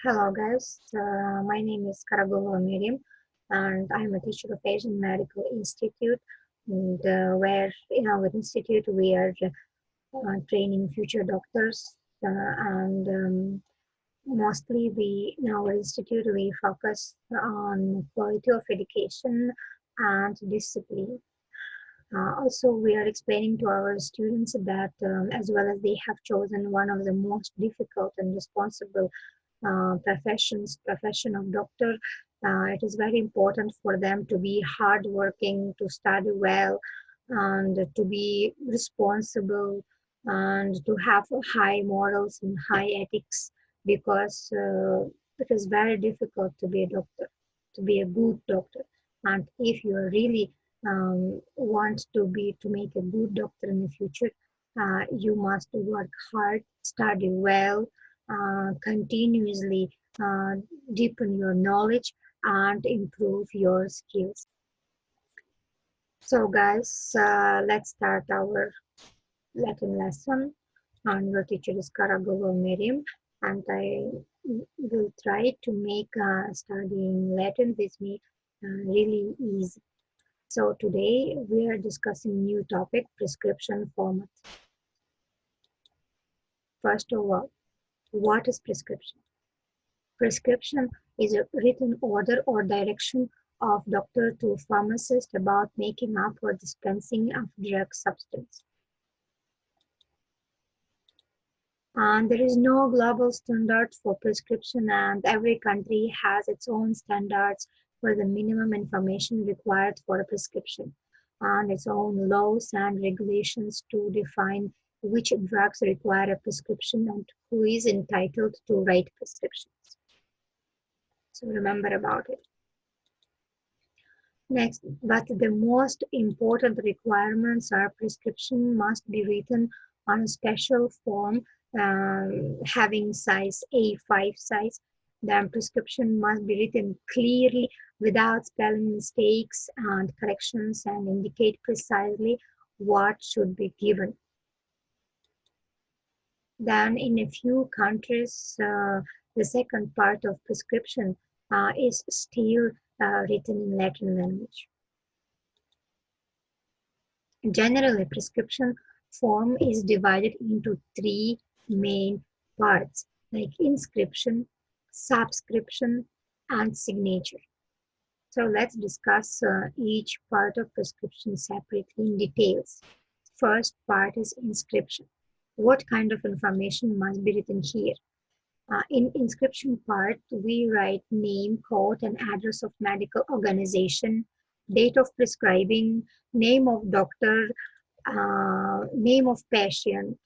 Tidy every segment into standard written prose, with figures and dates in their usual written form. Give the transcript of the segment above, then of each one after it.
Hello guys, my name is Karagova Miriam and I'm a teacher of Asian Medical Institute and where in our institute we are training future doctors and mostly we in our institute we focus on quality of education and discipline. Also, we are explaining to our students that as well as they have chosen one of the most difficult and responsible profession of doctor, it is very important for them to be hardworking, to study well, and to be responsible, and to have high morals and high ethics, because it is very difficult to be a doctor, to be a good doctor. And if you really want to make a good doctor in the future, you must work hard, study well, continuously deepen your knowledge and improve your skills. So guys, let's start our Latin lesson. And your teacher is Karagova Miriam, and I will try to make studying Latin with me really easy. So today we are discussing new topic, prescription format. First of all, what is prescription? Prescription is a written order or direction of doctor to pharmacist about making up or dispensing of drug substance. And there is no global standard for prescription, and every country has its own standards for the minimum information required for a prescription, and its own laws and regulations to define which drugs require a prescription and who is entitled to write prescriptions. So remember about it. Next, but the most important requirements are prescription must be written on a special form having size A5 size. Then prescription must be written clearly without spelling mistakes and corrections and indicate precisely what should be given. Then in a few countries, the second part of prescription is still written in Latin language. Generally, prescription form is divided into three main parts, like inscription, subscription, and signature. So let's discuss each part of prescription separately in details. First part is inscription. What kind of information must be written here? In inscription part, we write name, code, and address of medical organization, date of prescribing, name of doctor, name of patient,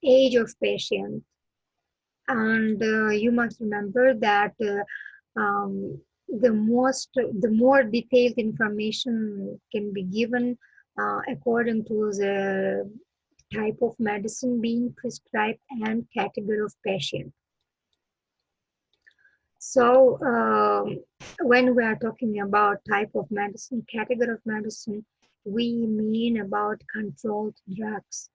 age of patient, and you must remember that the more detailed information can be given according to the type of medicine being prescribed and category of patient. So when we are talking about type of medicine, category of medicine, we mean about controlled drugs.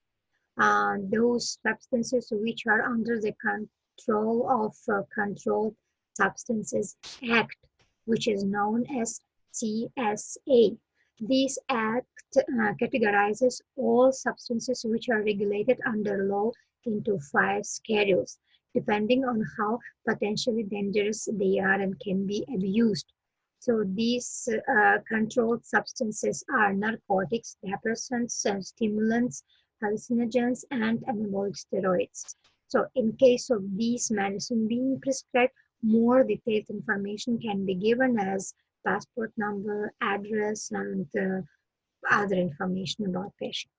Those substances which are under the control of Controlled Substances Act, which is known as CSA. This act categorizes all substances which are regulated under law into 5 schedules, depending on how potentially dangerous they are and can be abused. So these controlled substances are narcotics, depressants, and stimulants, hallucinogens, and anabolic steroids. So in case of these medicine being prescribed, more detailed information can be given as passport number, address, and other information about patient.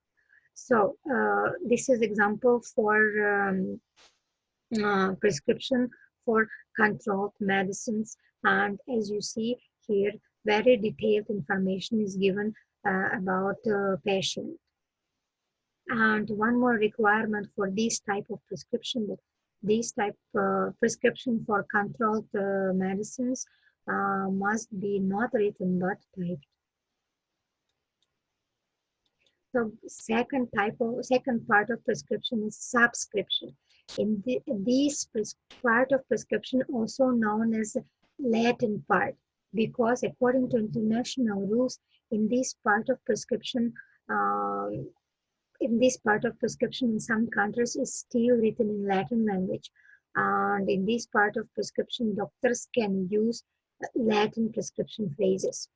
So this is example for prescription for controlled medicines, and as you see here, very detailed information is given about patient. And one more requirement for this type of prescription, that this type prescription for controlled medicines must be not written but typed. So second part of prescription is subscription. This part of prescription also known as Latin part, because according to international rules, in this part of prescription, um, in some countries is still written in Latin language, and in this part of prescription, doctors can use Latin prescription phrases.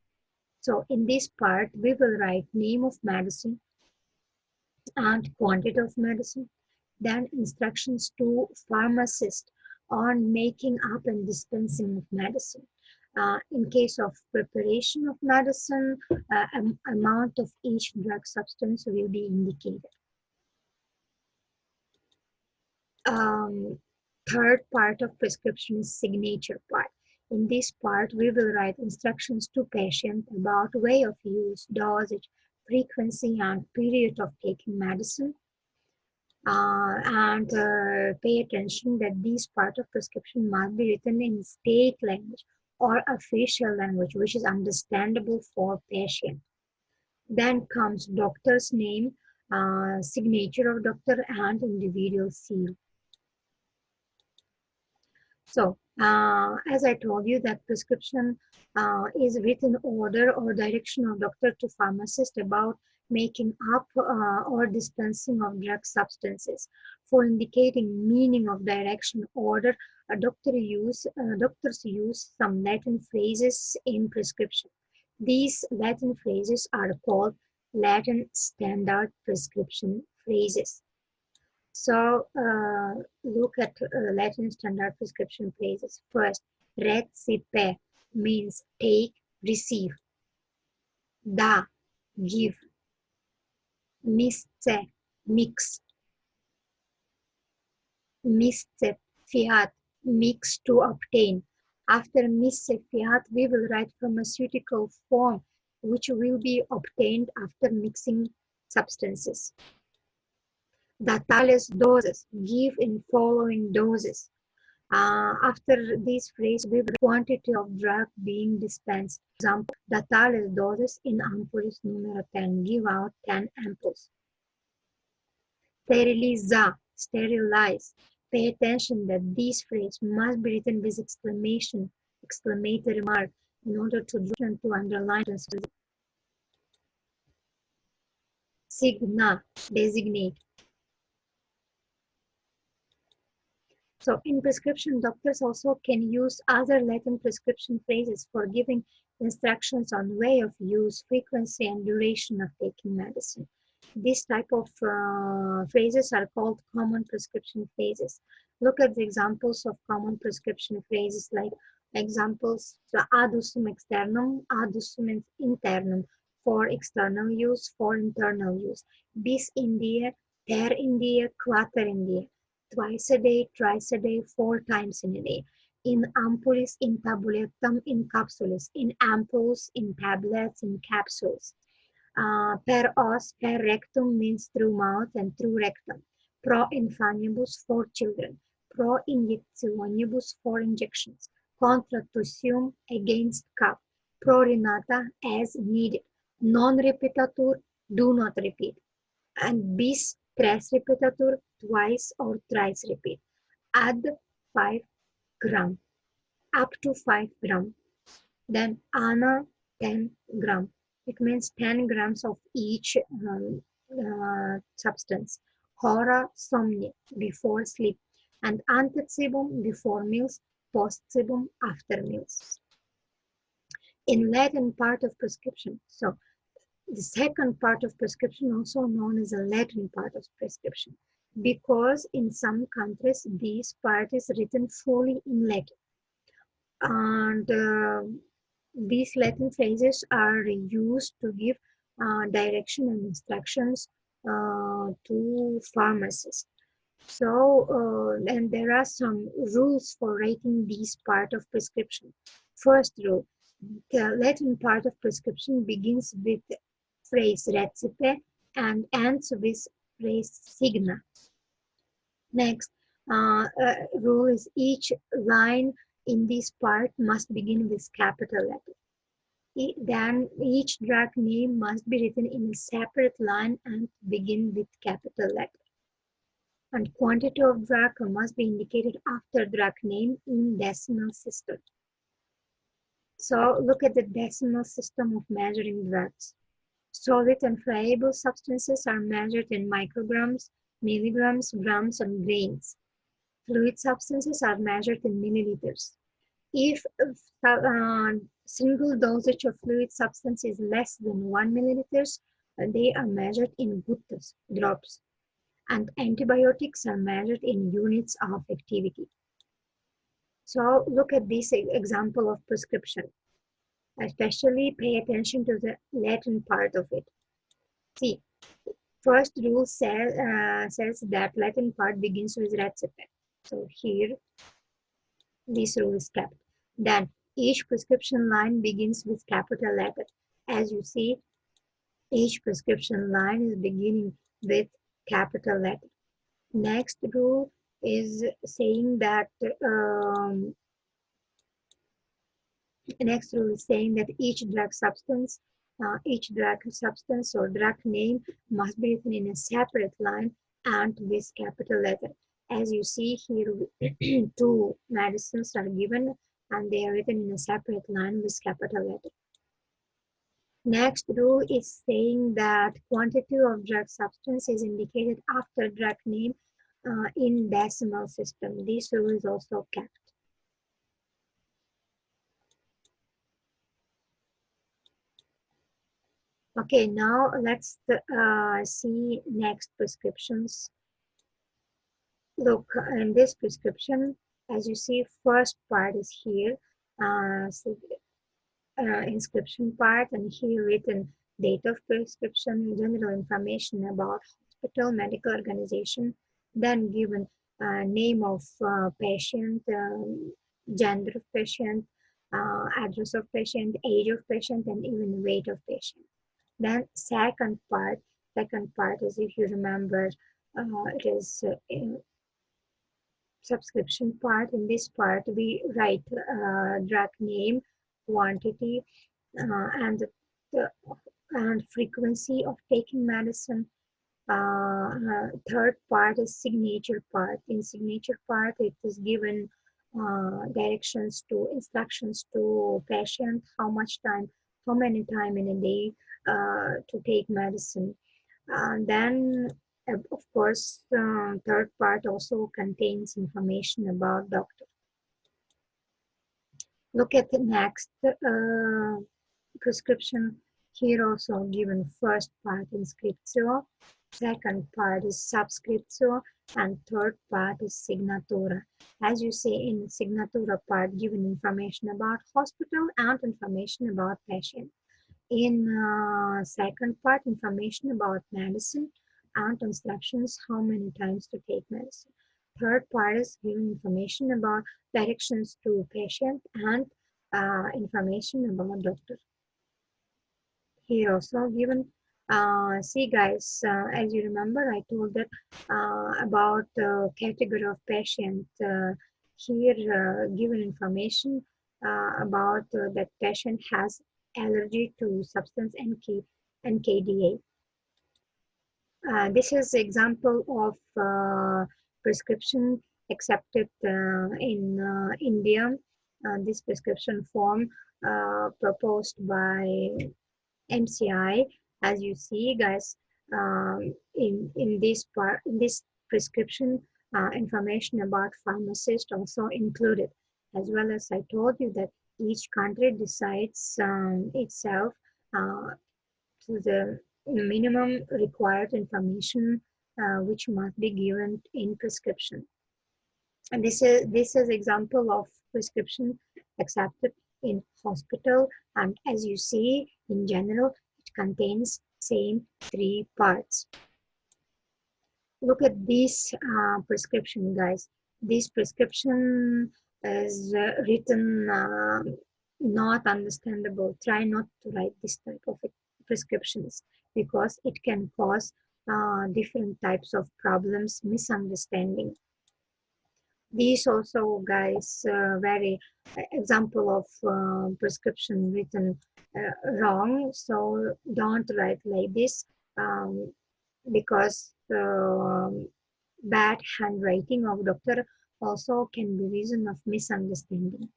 So in this part, we will write name of medicine and quantity of medicine, then instructions to pharmacist on making up and dispensing of medicine. In case of preparation of medicine, amount of each drug substance will be indicated. Um, Third part of prescription is signature part. In this part, we will write instructions to patient about way of use, dosage, frequency, and period of taking medicine. And pay attention that this part of prescription must be written in state language or official language, which is understandable for patient. Then comes doctor's name, signature of doctor, and individual seal. So, as I told you, that prescription is written order or direction of doctor to pharmacist about making up or dispensing of drug substances. For indicating meaning of direction order, doctors use some Latin phrases in prescription. These Latin phrases are called Latin standard prescription phrases. So look at Latin standard prescription phrases. First, recipe means take, receive. Da, give. Misce, mix. Misce, fiat, mix to obtain. After misce fiat, we will write pharmaceutical form, which will be obtained after mixing substances. Datales doses, give in following doses. After this phrase, we will quantity of drug being dispensed. Example, datales doses in ampoules numero 10, give out 10 ampoules. Steriliza, sterilize. Pay attention that this phrase must be written with exclamatory mark in order to underline. Signa, designate. So in prescription, doctors also can use other Latin prescription phrases for giving instructions on way of use, frequency, and duration of taking medicine. This type of phrases are called common prescription phrases. Look at the examples of common prescription phrases, like examples: adusum externum, adusum internum, for external use, for internal use. Bis in die, ter in die, quater in die. Twice a day, thrice a day, 4 times in a day. In ampoules, in tabletum, in capsules. In ampoules, in tablets, in capsules. Per os, per rectum means through mouth and through rectum. Pro infanibus, for children. Pro injectionibus, for injections. Contra tussium, against cough. Pro rinata, as needed. Non repetatur, do not repeat. And bis tres repetatur, twice or thrice repeat. Add 5 gram, up to 5 gram. Then ana 10 gram. It means 10 grams of each substance. Hora somni, before sleep. And antecibum, before meals. Postcibum, after meals. In Latin part of prescription. So the second part of prescription, also known as a Latin part of prescription, because in some countries this part is written fully in Latin. And these Latin phrases are used to give direction and instructions to pharmacists. So, and there are some rules for writing this part of prescription. First rule, the Latin part of prescription begins with phrase recipe and ends with phrase signa. Next rule is each line in this part must begin with capital letter. Then each drug name must be written in a separate line and begin with capital letter. And quantity of drug must be indicated after drug name in decimal system. So look at the decimal system of measuring drugs. Solid and friable substances are measured in micrograms, milligrams, grams, and grains. Fluid substances are measured in milliliters. If single dosage of fluid substance is less than 1 milliliters, they are measured in guttas, drops. And antibiotics are measured in units of activity. So look at this example of prescription. Especially pay attention to the Latin part of it. See, first rule says that Latin part begins with recipe. So here, this rule is kept. Then each prescription line begins with capital letter. As you see, each prescription line is beginning with capital letter. Next rule is saying that each drug substance or drug name must be written in a separate line and with capital letter. As you see here, two medicines are given and they are written in a separate line with capital letter. Next rule is saying that quantity of drug substance is indicated after drug name in decimal system. This rule is also kept. Okay, now let's see next prescriptions. Look, in this prescription, as you see, first part is here, inscription part, and here written date of prescription, general information about hospital, medical organization, then given name of patient, gender of patient, address of patient, age of patient, and even weight of patient. Then second part is, if you remember, it is subscription part. In this part, we write drug name, quantity, and the and frequency of taking medicine. Third part is signature part. In signature part, it is given instructions to patient, how many time in a day to take medicine. Then, of course, third part also contains information about doctor. Look at the next prescription. Here also given first part inscriptio, second part is subscriptio, and third part is signatura. As you see, in signatura part given information about hospital and information about patient. In second part, information about medicine and instructions how many times to take medicine. Third part is giving information about directions to patient and information about doctor. Here also given, see guys, as you remember, I told that about category of patient. Here given information about that patient has allergy to substance NKDA. This is example of prescription accepted in India. This prescription form proposed by MCI. As you see, guys, in this prescription, information about pharmacist also included, as well as I told you that each country decides itself to the minimum required information which must be given in prescription. And this is example of prescription accepted in hospital, and as you see, in general, it contains same three parts. Look at this prescription, guys. This prescription is written not understandable. Try not to write this type of prescriptions because it can cause different types of problems, misunderstanding. These also, guys, very example of prescription written wrong. So don't write like this because bad handwriting of doctor also can be reason of misunderstanding.